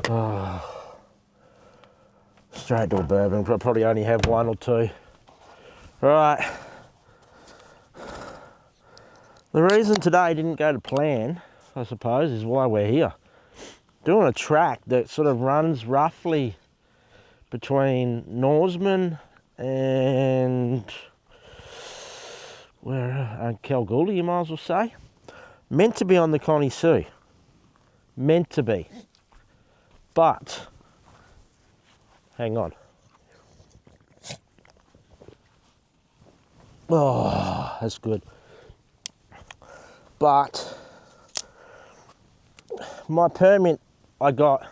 Oh, straight to a bourbon. I'll probably only have one or two. Right. The reason today didn't go to plan, I suppose, is why we're here. Doing a track that sort of runs roughly between Norseman and Kalgoorlie, you might as well say. Meant to be on the Connie Sue. Meant to be. But, hang on. Oh, that's good. But, my permit I got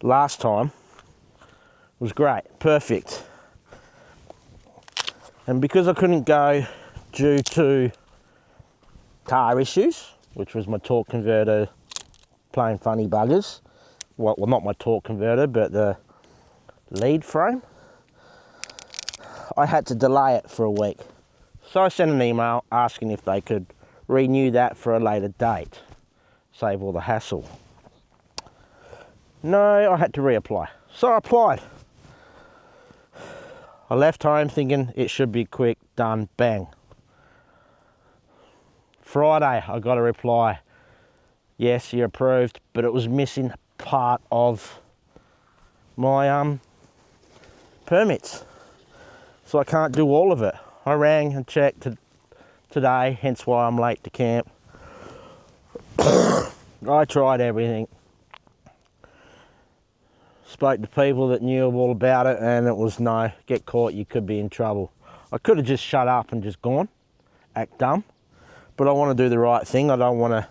last time was great, perfect. And because I couldn't go due to car issues, which was my torque converter playing funny buggers, well not my torque converter, but the lead frame, I had to delay it for a week. So I sent an email asking if they could renew that for a later date, save all the hassle. No, I had to reapply. So I applied. I left home thinking it should be quick, done, bang. Friday, I got a reply. Yes, you're approved, but it was missing part of my permits. So I can't do all of it. I rang and checked today, hence why I'm late to camp. I tried everything. Spoke to people that knew all about it, and it was no, get caught, you could be in trouble. I could have just shut up and just gone, act dumb, but I want to do the right thing. I don't want to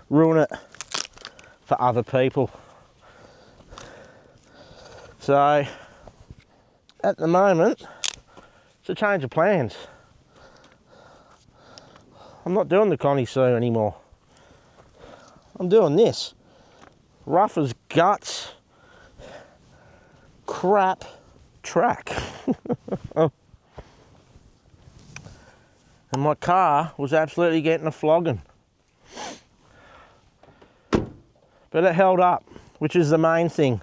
ruin it for other people. So, at the moment, it's a change of plans. I'm not doing the Connie Sue anymore. I'm doing this. Rough as guts, crap track. And my car was absolutely getting a flogging. But it held up, which is the main thing.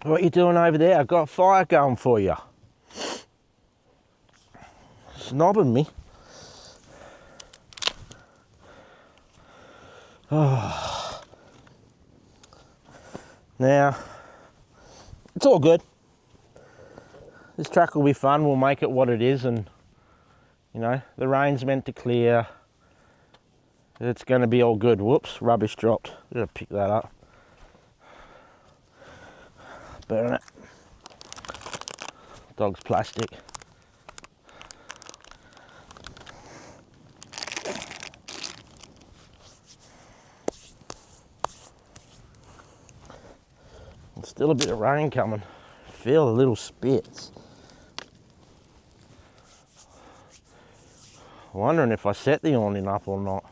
What you doing over there? I've got a fire going for you. Snobbing me. Oh. Now, it's all good. This track will be fun. We'll make it what it is, and you know, the rain's meant to clear. It's going to be all good. Whoops, rubbish dropped. Gotta pick that up. Burn it. Dog's plastic. There's still a bit of rain coming. Feel the little spits. Wondering if I set the awning up or not.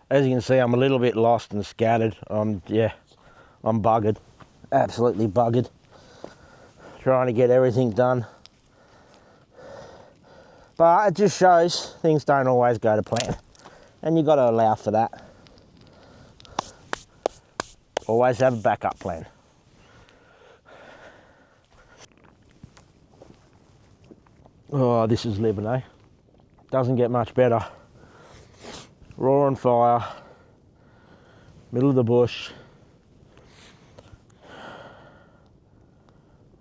As you can see, I'm a little bit lost and scattered. Yeah, I'm buggered. Absolutely buggered. Trying to get everything done. But it just shows things don't always go to plan. And you've got to allow for that. Always have a backup plan. Oh, this is living, eh? Doesn't get much better. Roaring fire, middle of the bush.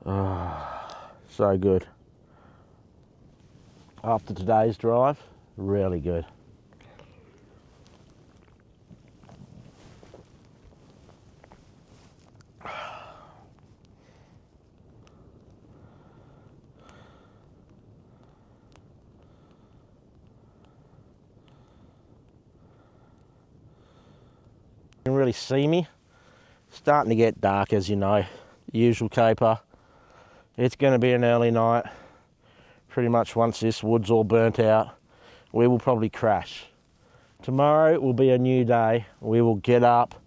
Oh, so good. After today's drive, really good. You can really see me. Starting to get dark, as you know. Usual caper. It's going to be an early night. Pretty much once this wood's all burnt out, we will probably crash. Tomorrow will be a new day. We will get up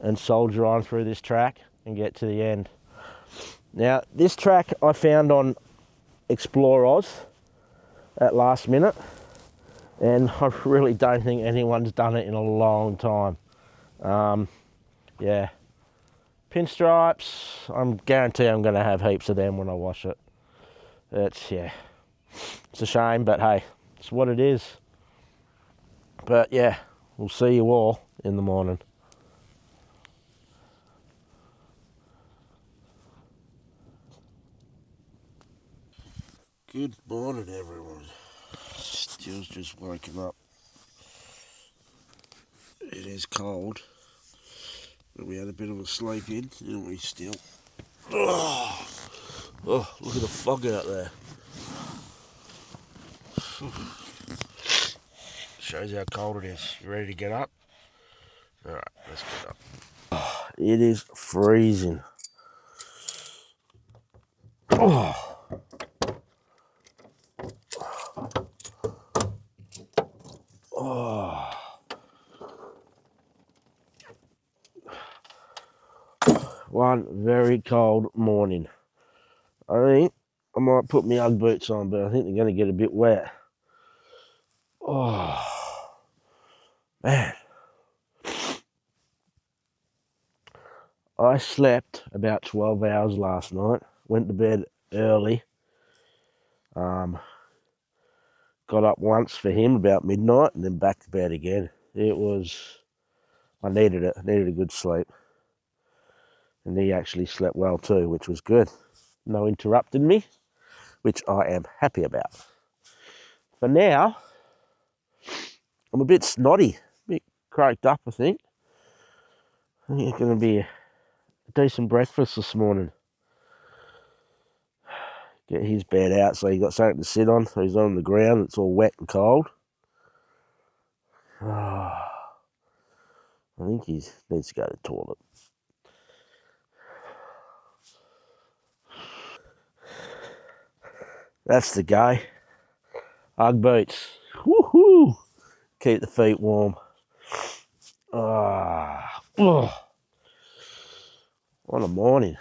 and soldier on through this track and get to the end. Now, this track I found on Explore Oz at last minute. And I really don't think anyone's done it in a long time. Yeah. Pinstripes, I'm guarantee I'm going to have heaps of them when I wash it. Yeah, it's a shame, but hey, it's what it is. But yeah, we'll see you all in the morning. Good morning, everyone. Steele's just woken up. It is cold, but we had a bit of a sleep in, didn't we, Steele? Oh, look at the fog out there. Shows how cold it is. You ready to get up? Alright, let's get up. It is freezing. Oh. Oh. One very cold morning. I think I might put my Ugg boots on, but I think they're going to get a bit wet. Oh, man. I slept about 12 hours last night. Went to bed early. Got up once for him about midnight and then back to bed again. I needed it. I needed a good sleep. And he actually slept well too, which was good. No interrupting me, which I am happy about. For now, I'm a bit snotty, a bit croaked up, I think. I think it's going to be a decent breakfast this morning. Get his bed out so he got something to sit on. So he's on the ground, it's all wet and cold. I think he needs to go to the toilet. That's the guy. Ugg boots. Woohoo! Keep the feet warm. What a morning.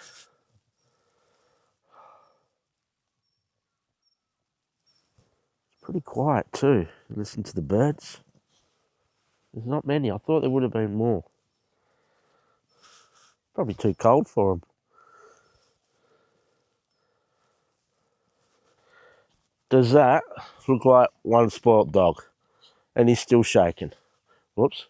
It's pretty quiet too. Listen to the birds. There's not many. I thought there would have been more. Probably too cold for them. Does that look like one spoilt dog? And he's still shaking. Whoops.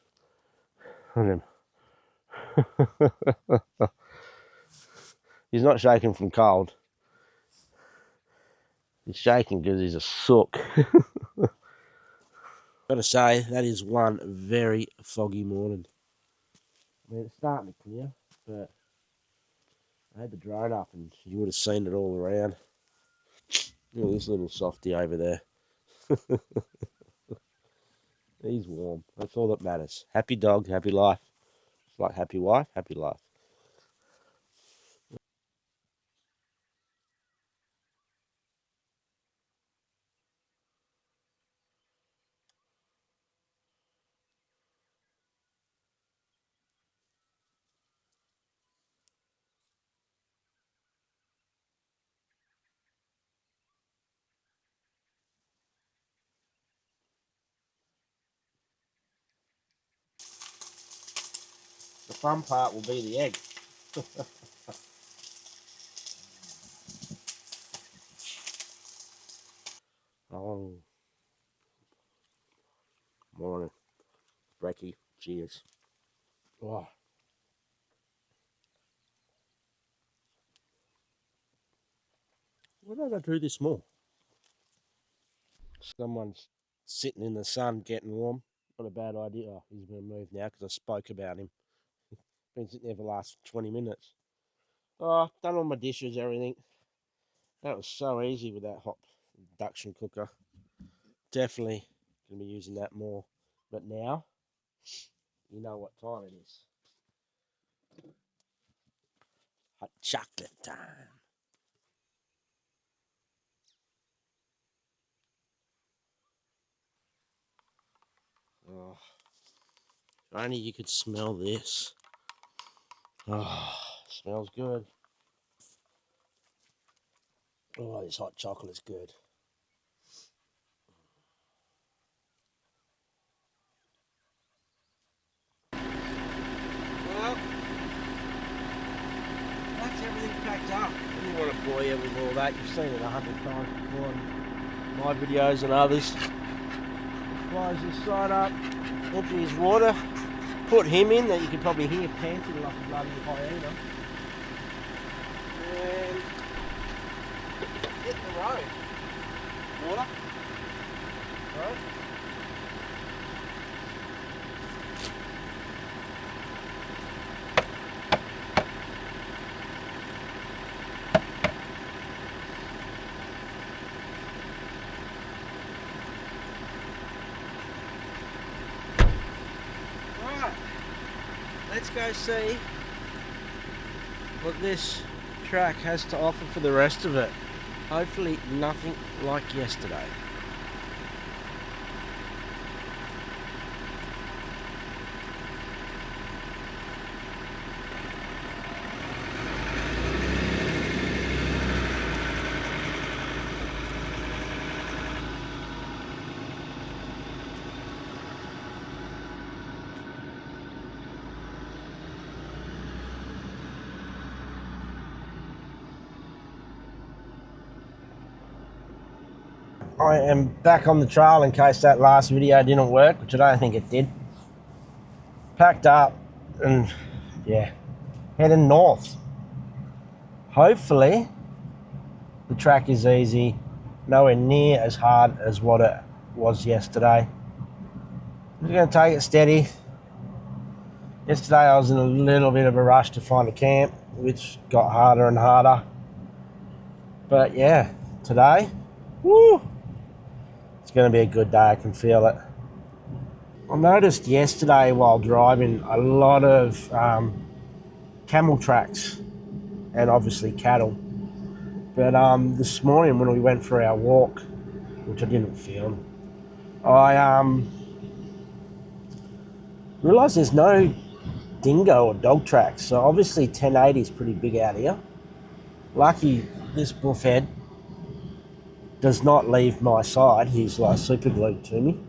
He's not shaking from cold. He's shaking because he's a sook. Gotta say, that is one very foggy morning. I mean, it's starting to clear, but I had the drone up and you would have seen it all around. Look at this little softy over there. He's warm. That's all that matters. Happy dog, happy life. It's like happy wife, happy life. The fun part will be the egg. Oh, morning. Brekkie. Cheers. Oh. Why don't I do this more? Someone's sitting in the sun getting warm. Not a bad idea. Oh, he's going to move now because I spoke about him. Been sitting there for the last 20 minutes. Oh, done all my dishes, everything. That was so easy with that hot induction cooker. Definitely going to be using that more. But now, you know what time it is. Hot chocolate time. Oh, if only you could smell this. Oh, smells good. Oh, this hot chocolate's good. bore you with all that. You've seen it 100 times before in my videos and others. Close this side up, empty his water, put him in, that you can probably hear panting like a bloody hyena. And hit the road. Water. Road. Let's go see what this track has to offer for the rest of it. Hopefully nothing like yesterday. I am back on the trail in case that last video didn't work, which I don't think it did. Packed up and yeah, heading north. Hopefully the track is easy, nowhere near as hard as what it was yesterday. I'm just going to take it steady. Yesterday I was in a little bit of a rush to find a camp, which got harder and harder. But yeah, today, woo! It's going to be a good day, I can feel it. I noticed yesterday while driving a lot of camel tracks and obviously cattle. But this morning when we went for our walk, which I didn't film, I realised there's no dingo or dog tracks. So obviously 1080 is pretty big out here. Lucky this buffhead does not leave my side. He's like super glued to me.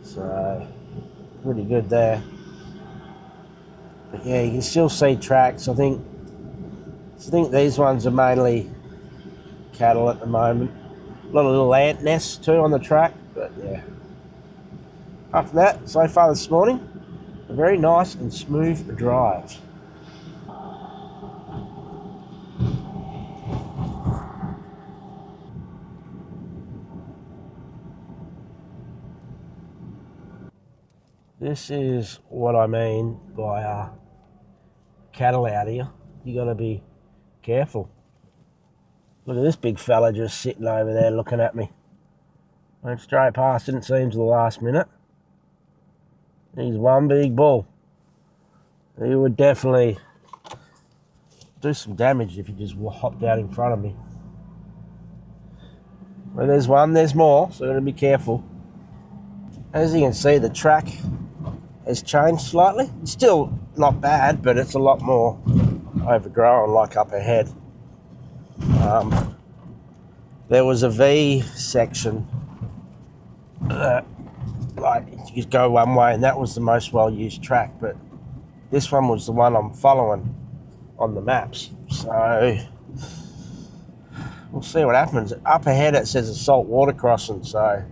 So, pretty good there. But yeah, you can still see tracks. I think these ones are mainly cattle at the moment. A lot of little ant nests too on the track, but yeah. Apart from that, so far this morning, a very nice and smooth drive. This is what I mean by cattle out here. You got to be careful. Look at this big fella just sitting over there looking at me. Went straight past, didn't see him till the last minute. He's one big bull. He would definitely do some damage if he just hopped out in front of me. Where there's one, there's more, so gotta be careful. As you can see, the track has changed slightly. It's still not bad, but it's a lot more overgrown, like up ahead. There was a V section that, like, you could go one way, and that was the most well-used track, but this one was the one I'm following on the maps. So we'll see what happens. Up ahead it says a saltwater crossing, so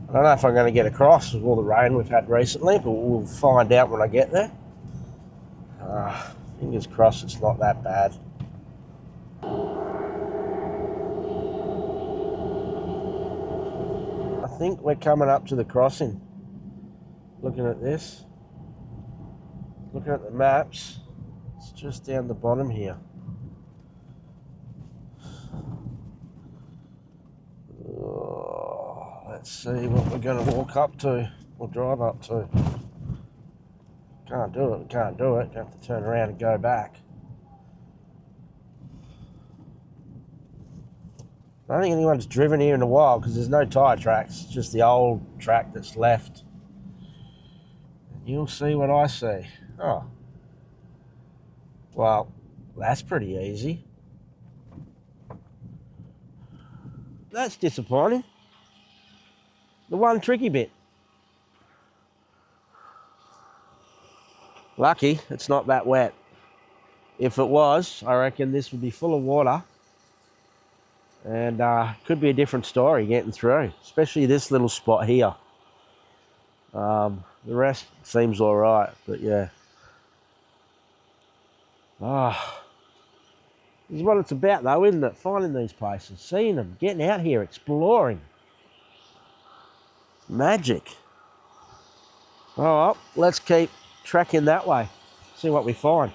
I don't know if I'm going to get across with all the rain we've had recently, but we'll find out when I get there. Fingers crossed it's not that bad. I think we're coming up to the crossing. Looking at this, looking at the maps, it's just down the bottom here. Let's see what we're going to walk up to or drive up to. Can't do it, we can't do it. Have to turn around and go back. I don't think anyone's driven here in a while because there's no tyre tracks. It's just the old track that's left. You'll see what I see. Oh. Well, that's pretty easy. That's disappointing. The one tricky bit. Lucky it's not that wet. If it was, I reckon this would be full of water, and could be a different story getting through, especially this little spot here. The rest seems all right, but yeah. This is what it's about though, isn't it? Finding these places, seeing them, getting out here, exploring. Magic. All right, let's keep tracking that way, see what we find.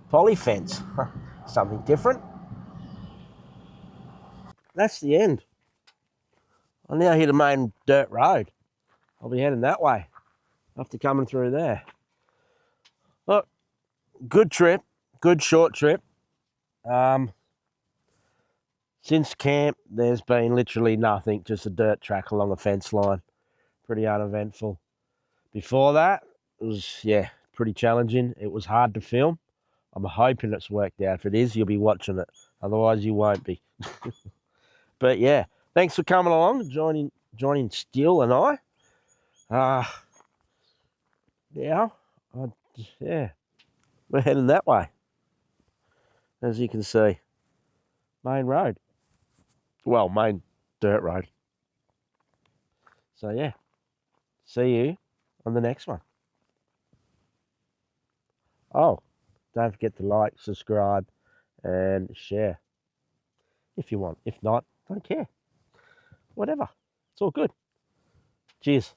Poly fence, something different. That's the end. I now hit a main dirt road. I'll be heading that way after coming through there. Look, good trip, good short trip. Since camp, there's been literally nothing, just a dirt track along a fence line. Pretty uneventful. Before that, it was, yeah, pretty challenging. It was hard to film. I'm hoping it's worked out. If it is, you'll be watching it. Otherwise, you won't be. But yeah, thanks for coming along, joining Steele and I. Yeah, yeah, we're heading that way, as you can see. Main road. Well, main dirt road. So yeah, see you on the next one. Oh, don't forget to like, subscribe, and share if you want. If not, don't care. Whatever. It's all good. Cheers.